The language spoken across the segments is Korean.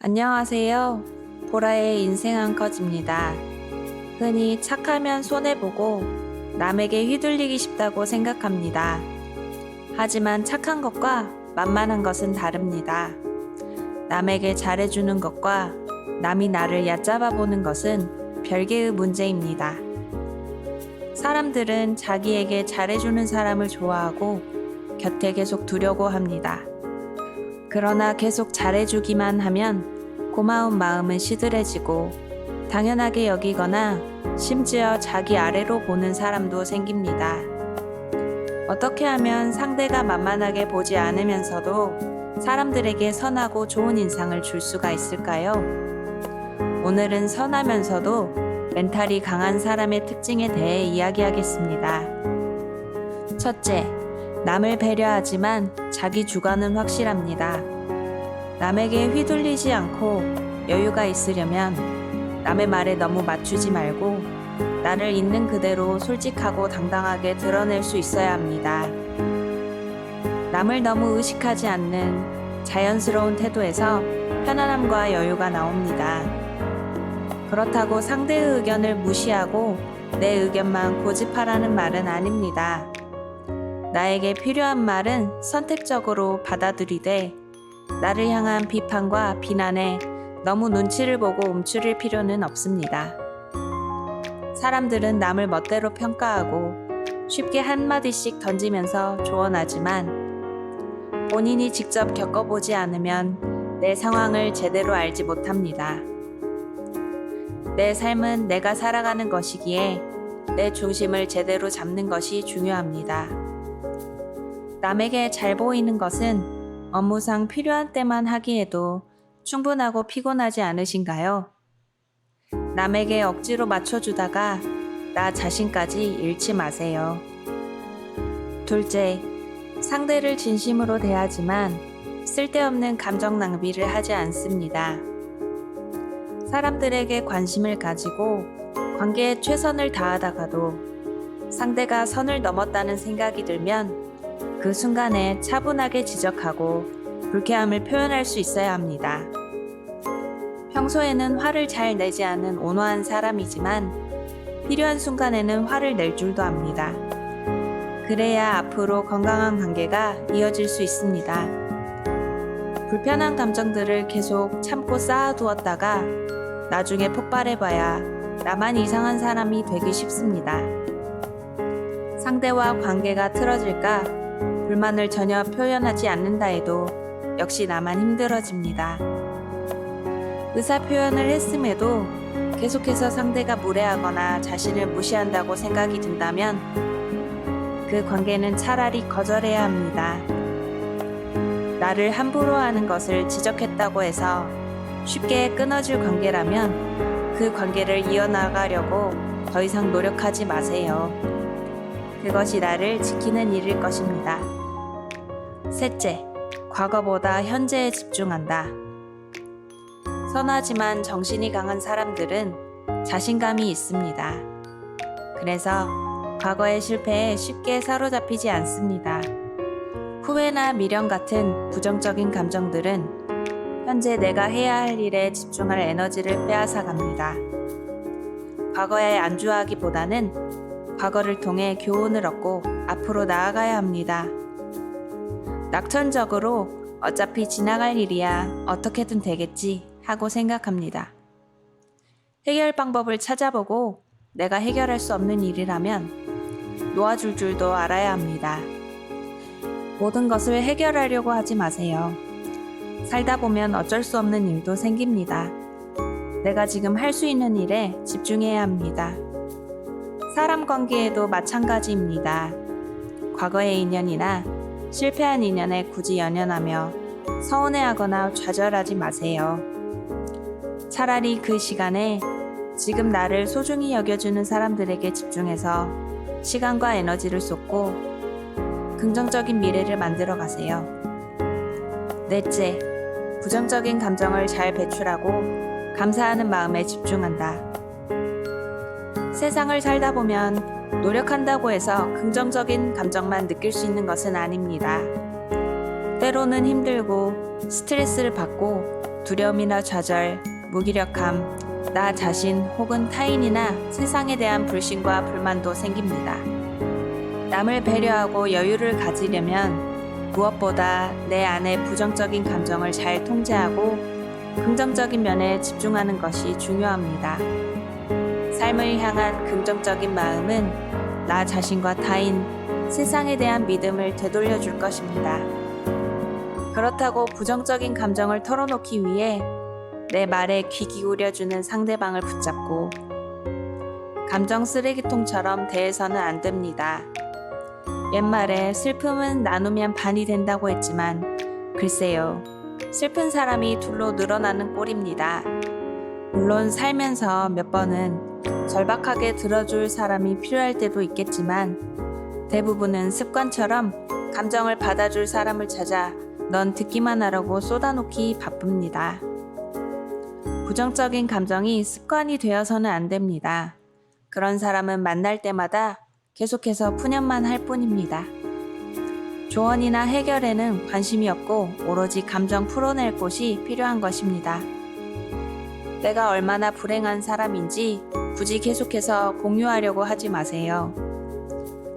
안녕하세요. 보라의 인생 한 컷입니다. 흔히 착하면 손해보고 남에게 휘둘리기 쉽다고 생각합니다. 하지만 착한 것과 만만한 것은 다릅니다. 남에게 잘해주는 것과 남이 나를 얕잡아 보는 것은 별개의 문제입니다. 사람들은 자기에게 잘해주는 사람을 좋아하고 곁에 계속 두려고 합니다. 그러나 계속 잘해주기만 하면 고마운 마음은 시들해지고 당연하게 여기거나 심지어 자기 아래로 보는 사람도 생깁니다. 어떻게 하면 상대가 만만하게 보지 않으면서도 사람들에게 선하고 좋은 인상을 줄 수가 있을까요? 오늘은 선하면서도 멘탈이 강한 사람의 특징에 대해 이야기하겠습니다. 첫째, 남을 배려하지만 자기 주관은 확실합니다. 남에게 휘둘리지 않고 여유가 있으려면 남의 말에 너무 맞추지 말고 나를 있는 그대로 솔직하고 당당하게 드러낼 수 있어야 합니다. 남을 너무 의식하지 않는 자연스러운 태도에서 편안함과 여유가 나옵니다. 그렇다고 상대의 의견을 무시하고 내 의견만 고집하라는 말은 아닙니다. 나에게 필요한 말은 선택적으로 받아들이되 나를 향한 비판과 비난에 너무 눈치를 보고 움츠릴 필요는 없습니다. 사람들은 남을 멋대로 평가하고 쉽게 한마디씩 던지면서 조언하지만 본인이 직접 겪어보지 않으면 내 상황을 제대로 알지 못합니다. 내 삶은 내가 살아가는 것이기에 내 중심을 제대로 잡는 것이 중요합니다. 남에게 잘 보이는 것은 업무상 필요한 때만 하기에도 충분하고 피곤하지 않으신가요? 남에게 억지로 맞춰주다가 나 자신까지 잃지 마세요. 둘째, 상대를 진심으로 대하지만 쓸데없는 감정 낭비를 하지 않습니다. 사람들에게 관심을 가지고 관계에 최선을 다하다가도 상대가 선을 넘었다는 생각이 들면 그 순간에 차분하게 지적하고 불쾌함을 표현할 수 있어야 합니다. 평소에는 화를 잘 내지 않은 온화한 사람이지만 필요한 순간에는 화를 낼 줄도 압니다. 그래야 앞으로 건강한 관계가 이어질 수 있습니다. 불편한 감정들을 계속 참고 쌓아두었다가 나중에 폭발해봐야 나만 이상한 사람이 되기 쉽습니다. 상대와 관계가 틀어질까 불만을 전혀 표현하지 않는다 해도 역시 나만 힘들어집니다. 의사 표현을 했음에도 계속해서 상대가 무례하거나 자신을 무시한다고 생각이 든다면 그 관계는 차라리 거절해야 합니다. 나를 함부로 하는 것을 지적했다고 해서 쉽게 끊어질 관계라면 그 관계를 이어나가려고 더 이상 노력하지 마세요. 그것이 나를 지키는 일일 것입니다. 셋째, 과거보다 현재에 집중한다. 선하지만 정신이 강한 사람들은 자신감이 있습니다. 그래서 과거의 실패에 쉽게 사로잡히지 않습니다. 후회나 미련 같은 부정적인 감정들은 현재 내가 해야 할 일에 집중할 에너지를 빼앗아 갑니다. 과거에 안주하기보다는 과거를 통해 교훈을 얻고 앞으로 나아가야 합니다. 낙천적으로 어차피 지나갈 일이야 어떻게든 되겠지 하고 생각합니다. 해결 방법을 찾아보고 내가 해결할 수 없는 일이라면 놓아줄 줄도 알아야 합니다. 모든 것을 해결하려고 하지 마세요. 살다 보면 어쩔 수 없는 일도 생깁니다. 내가 지금 할 수 있는 일에 집중해야 합니다. 사람 관계에도 마찬가지입니다. 과거의 인연이나 실패한 인연에 굳이 연연하며 서운해하거나 좌절하지 마세요. 차라리 그 시간에 지금 나를 소중히 여겨주는 사람들에게 집중해서 시간과 에너지를 쏟고 긍정적인 미래를 만들어 가세요. 넷째, 부정적인 감정을 잘 배출하고 감사하는 마음에 집중한다. 세상을 살다 보면 노력한다고 해서 긍정적인 감정만 느낄 수 있는 것은 아닙니다. 때로는 힘들고 스트레스를 받고 두려움이나 좌절, 무기력함, 나 자신 혹은 타인이나 세상에 대한 불신과 불만도 생깁니다. 남을 배려하고 여유를 가지려면 무엇보다 내 안의 부정적인 감정을 잘 통제하고 긍정적인 면에 집중하는 것이 중요합니다. 삶을 향한 긍정적인 마음은 나 자신과 타인, 세상에 대한 믿음을 되돌려 줄 것입니다. 그렇다고 부정적인 감정을 털어놓기 위해 내 말에 귀 기울여주는 상대방을 붙잡고 감정 쓰레기통처럼 대해서는 안 됩니다. 옛말에 슬픔은 나누면 반이 된다고 했지만 글쎄요, 슬픈 사람이 둘로 늘어나는 꼴입니다. 물론 살면서 몇 번은 절박하게 들어줄 사람이 필요할 때도 있겠지만 대부분은 습관처럼 감정을 받아줄 사람을 찾아 넌 듣기만 하라고 쏟아놓기 바쁩니다. 부정적인 감정이 습관이 되어서는 안 됩니다. 그런 사람은 만날 때마다 계속해서 푸념만 할 뿐입니다. 조언이나 해결에는 관심이 없고 오로지 감정 풀어낼 곳이 필요한 것입니다. 내가 얼마나 불행한 사람인지 굳이 계속해서 공유하려고 하지 마세요.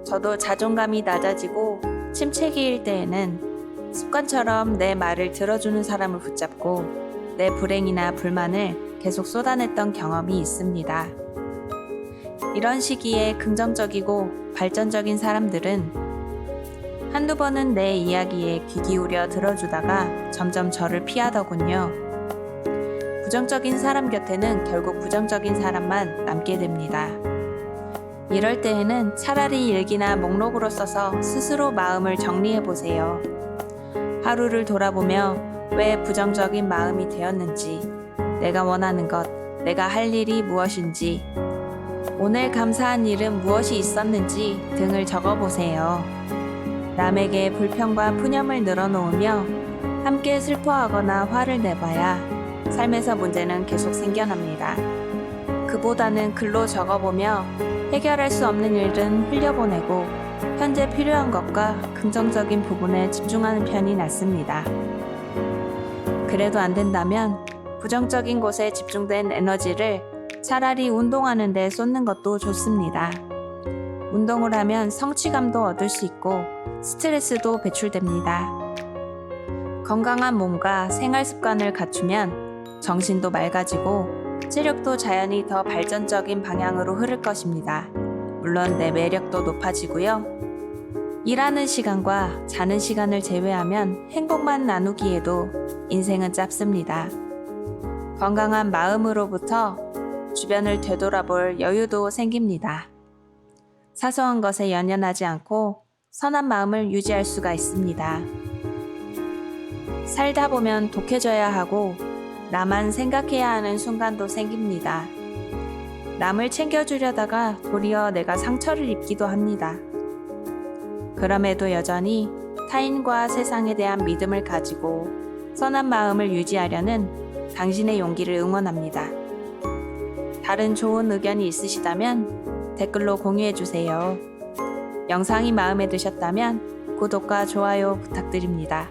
저도 자존감이 낮아지고 침체기일 때에는 습관처럼 내 말을 들어주는 사람을 붙잡고 내 불행이나 불만을 계속 쏟아냈던 경험이 있습니다. 이런 시기에 긍정적이고 발전적인 사람들은 한두 번은 내 이야기에 귀 기울여 들어주다가 점점 저를 피하더군요. 부정적인 사람 곁에는 결국 부정적인 사람만 남게 됩니다. 이럴 때에는 차라리 일기나 목록으로 써서 스스로 마음을 정리해 보세요. 하루를 돌아보며 왜 부정적인 마음이 되었는지, 내가 원하는 것, 내가 할 일이 무엇인지, 오늘 감사한 일은 무엇이 있었는지 등을 적어보세요. 남에게 불평과 푸념을 늘어놓으며 함께 슬퍼하거나 화를 내봐야 삶에서 문제는 계속 생겨납니다. 그보다는 글로 적어보며 해결할 수 없는 일은 흘려보내고 현재 필요한 것과 긍정적인 부분에 집중하는 편이 낫습니다. 그래도 안 된다면 부정적인 곳에 집중된 에너지를 차라리 운동하는 데 쏟는 것도 좋습니다. 운동을 하면 성취감도 얻을 수 있고 스트레스도 배출됩니다. 건강한 몸과 생활 습관을 갖추면 정신도 맑아지고 체력도 자연히 더 발전적인 방향으로 흐를 것입니다. 물론 내 매력도 높아지고요. 일하는 시간과 자는 시간을 제외하면 행복만 나누기에도 인생은 짧습니다. 건강한 마음으로부터 주변을 되돌아볼 여유도 생깁니다. 사소한 것에 연연하지 않고 선한 마음을 유지할 수가 있습니다. 살다 보면 독해져야 하고 나만 생각해야 하는 순간도 생깁니다. 남을 챙겨주려다가 도리어 내가 상처를 입기도 합니다. 그럼에도 여전히 타인과 세상에 대한 믿음을 가지고 선한 마음을 유지하려는 당신의 용기를 응원합니다. 다른 좋은 의견이 있으시다면 댓글로 공유해주세요. 영상이 마음에 드셨다면 구독과 좋아요 부탁드립니다.